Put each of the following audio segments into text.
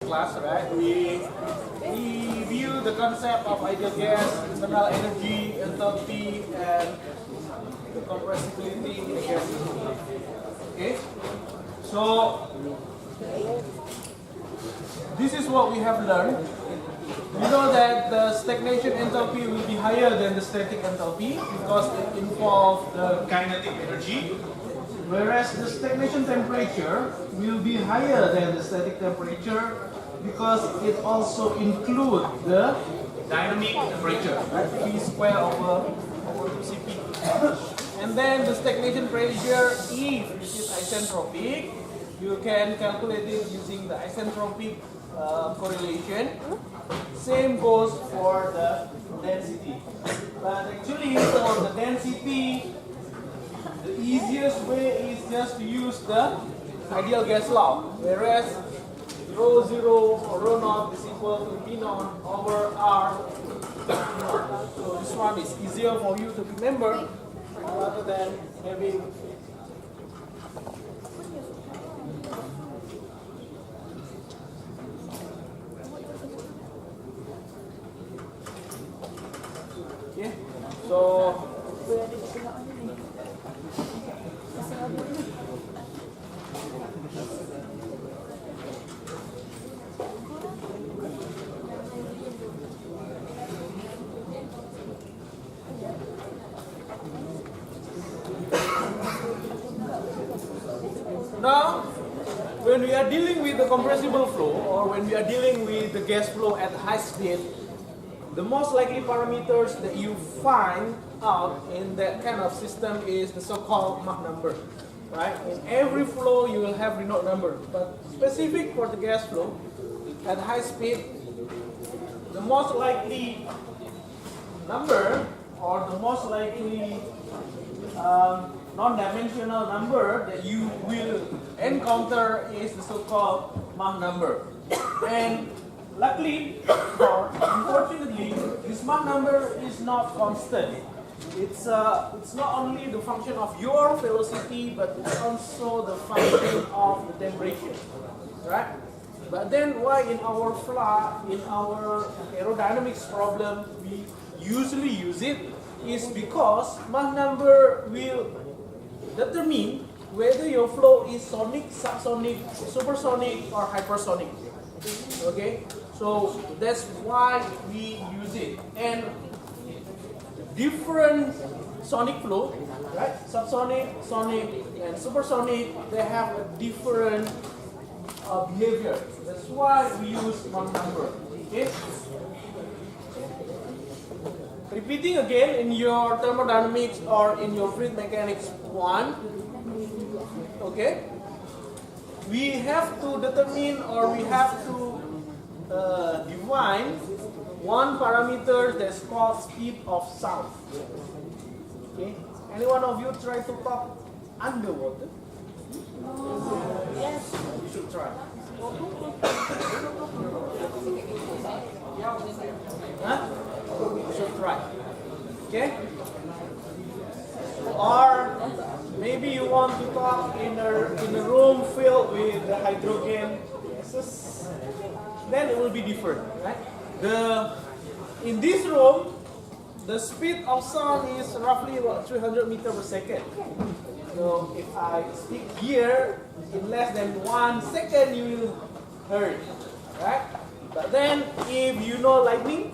class, right, we view the concept of ideal gas, internal energy, enthalpy, and the compressibility in the gas system. Okay, so this is what we have learned. We know that the stagnation enthalpy will be higher than the static enthalpy because it involves the kinetic energy, whereas the stagnation temperature will be higher than the static temperature because it also includes the dynamic temperature, right? P square over 2Cp. And then the stagnation pressure, if it is isentropic, you can calculate it using the isentropic correlation. Same goes for the density. But actually for the density, the easiest way is just to use the ideal gas law, whereas rho 0 or rho naught is equal to P naught over R. So this one is easier for you to remember rather than having so now, when we are dealing with the compressible flow or when we are dealing with the gas flow at high speed, the most likely parameters that you find out in that kind of system is the so-called Mach number, right? In every flow you will have Renault number, but specific for the gas flow at high speed, the most likely number or the most likely non-dimensional number that you will encounter is the so-called Mach number. And luckily, or unfortunately, this Mach number is not constant. It's not only the function of your velocity, but it's also the function of the temperature, right? But then why in our aerodynamics problem we usually use it is because Mach number will determine whether your flow is sonic, subsonic, supersonic, or hypersonic. Okay, so that's why we use it. And different sonic flow, right? Subsonic, sonic, and supersonic, they have a different behavior. That's why we use Mach number. Okay. Repeating again in your thermodynamics or in your fluid mechanics 1, okay, we have to determine or we have to define one parameter that's called speed of sound. Okay, any one of you try to talk underwater? Yes. You should try. Huh? You should try. Okay? Or maybe you want to talk in a room filled with the hydrogen gases. Then it will be different, right? In this room, the speed of sound is roughly about 300 meters per second. So if I speak here, in less than 1 second you will hear it, right? But then if you know lightning,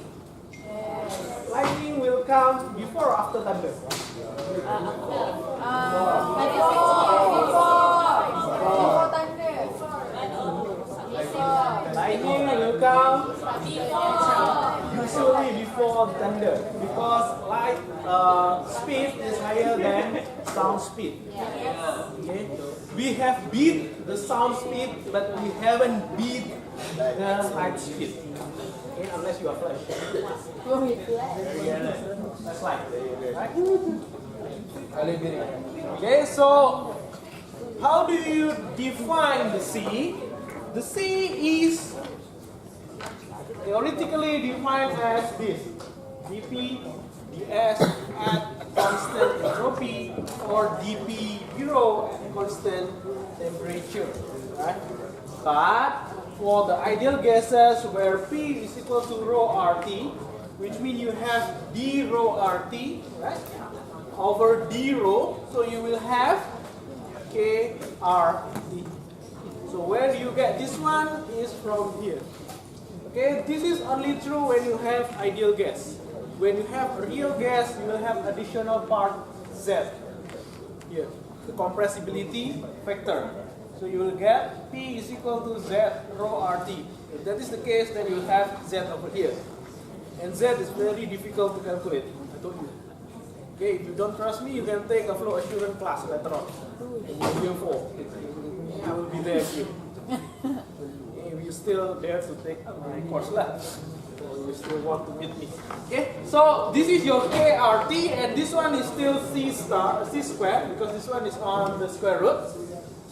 lightning will come before or after thunder? Before thunder. Lightning will come usually before thunder because light speed is higher than sound speed. Okay, we have beat the sound speed, but we haven't beat the light speed. Okay, unless you are flash. That's light, right? Okay, so how do you define the C? The C is theoretically defined as this: dP ds at constant entropy or dP0 at constant temperature, right? But for the ideal gases where P is equal to rho RT, which means you have d rho RT, right, over d rho, so you will have K RT. So where you get this one is from here. Okay, this is only true when you have ideal gas. When you have real gas, you will have additional part Z here, the compressibility factor. So you will get P is equal to Z rho RT. If that is the case, then you will have Z over here. And Z is very difficult to calculate, I told you. Okay, if you don't trust me, you can take a flow assurance class later on. In Module 4. I will be there here. If you still dare to take my course left, or you still want to meet me. Okay, so this is your KRT, and this one is still C squared, because this one is on the square root.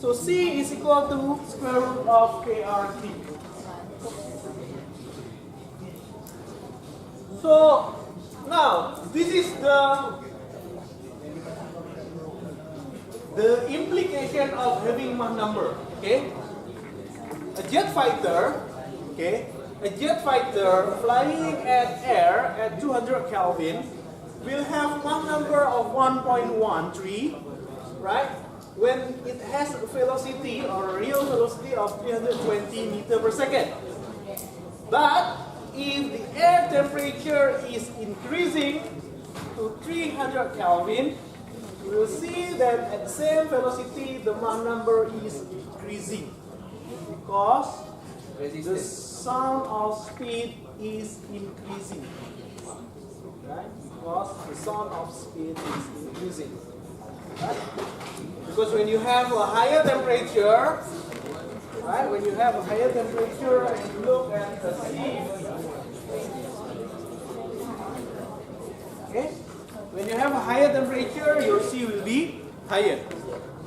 So C is equal to square root of KRT. So now this is the implication of having Mach number. Okay, a jet fighter. Okay, a jet fighter flying at air at 200 Kelvin will have Mach number of 1.13, right? When it has a velocity or a real velocity of 320 meters per second. But if the air temperature is increasing to 300 Kelvin, you will see that at the same velocity the Mach number is decreasing because the sound of speed is increasing. Right? Because the sound of speed is increasing. Right? Because when you have a higher temperature, right? When you have a higher temperature and you look at the sea, okay? When you have a higher temperature, your C will be higher.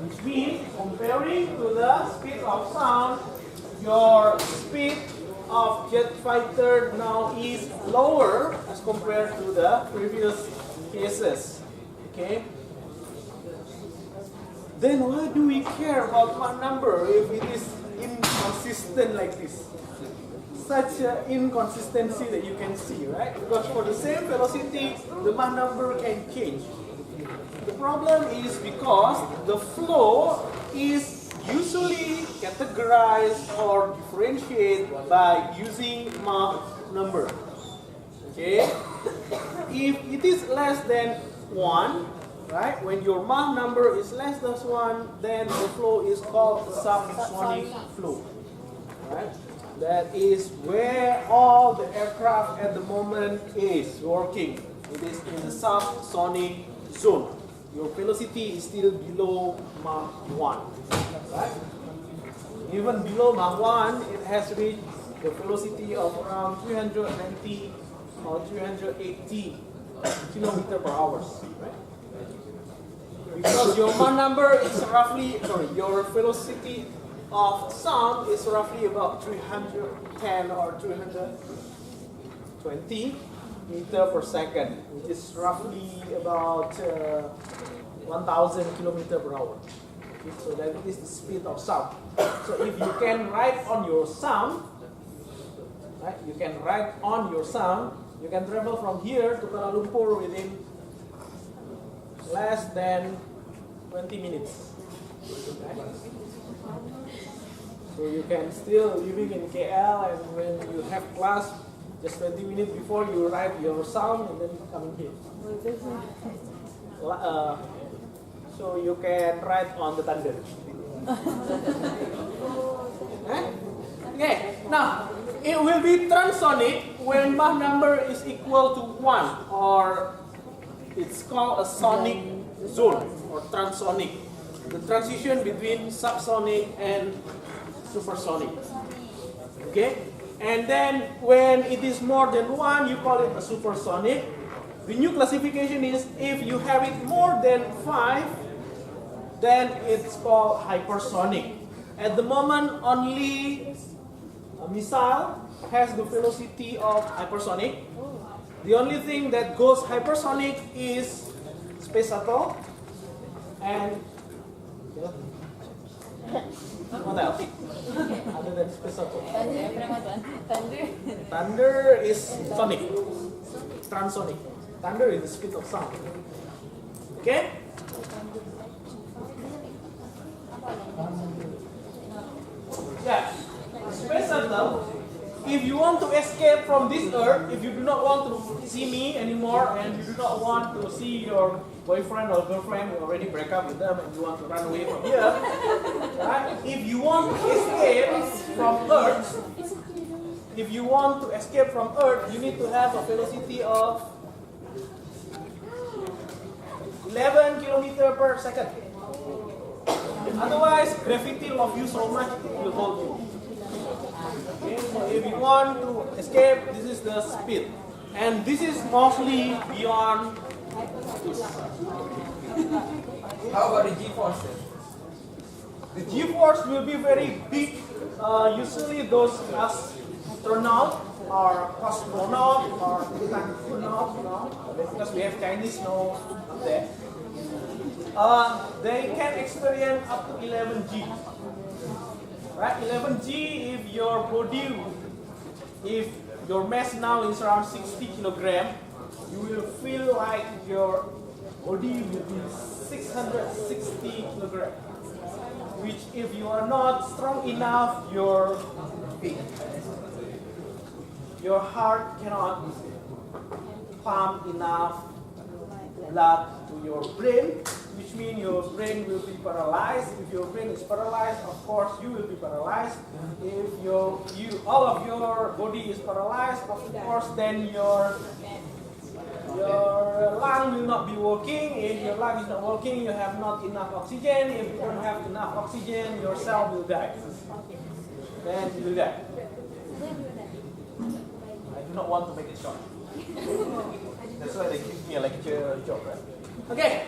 Which means, comparing to the speed of sound, your speed of jet fighter now is lower as compared to the previous cases. Okay? Then why do we care about Mach number if it is inconsistent like this? Such an inconsistency that you can see, right? Because for the same velocity, the Mach number can change. The problem is because the flow is usually categorized or differentiated by using Mach number. Okay? If it is less than 1, right? When your Mach number is less than 1, then the flow is called subsonic flow. Right? That is where all the aircraft at the moment is working. It is in the subsonic zone. Your velocity is still below Mach 1. Right? Even below Mach 1, it has reached the velocity of around 390 or 380 kilometers per hour. Right? Because your Mach number is roughly, your velocity of sound is roughly about 310 or 320 meters per second, which is roughly about 1,000 kilometers per hour. Okay, so that is the speed of sound. So if you can ride on your sound, right? You can ride on your sound. You can travel from here to Kuala Lumpur within less than 20 minutes. Right? So you can still living in KL, and when you have class, just 20 minutes before you ride your sound and then coming here. So you can ride on the thunder. Okay, now it will be transonic when Mach number is equal to 1, or it's called a sonic zone or transonic. The transition between subsonic and supersonic. Okay? And then when it is more than 1, you call it a supersonic. The new classification is if you have it more than 5, then it's called hypersonic. At the moment, only a missile has the velocity of hypersonic. The only thing that goes hypersonic is space shuttle and What else? Other than space shuttle. Thunder. Thunder is sonic. Transonic. Thunder is the speed of sound. Okay? Yeah. Space shuttle. If you want to escape from this earth, if you do not want to see me anymore, and you do not want to see your boyfriend or girlfriend, you already break up with them and you want to run away from here, right? If you want to escape from earth, if you want to escape from earth, you need to have a velocity of 11 kilometers per second. Otherwise, gravity loves you so much, it will hold you. Okay, so if you want to escape, this is the speed. And this is mostly beyond. How about the G-forces? The G-force will be very big. Usually those astronaut or cosmonaut or astronaut, because we have Chinese now up there. They can experience up to 11 G. Right, 11 G if your body, if your mass now is around 60 kilograms, you will feel like your body will be 660 kilograms. Which if you are not strong enough, your heart cannot pump enough blood to your brain, which means your brain will be paralyzed. If your brain is paralyzed, of course you will be paralyzed. If all of your body is paralyzed, of course then your lung will not be working. If your lung is not working, you have not enough oxygen. If you don't have enough oxygen, your cell will die. Then you will die. I do not want to make it short. That's why they give me a lecture job, right? Okay.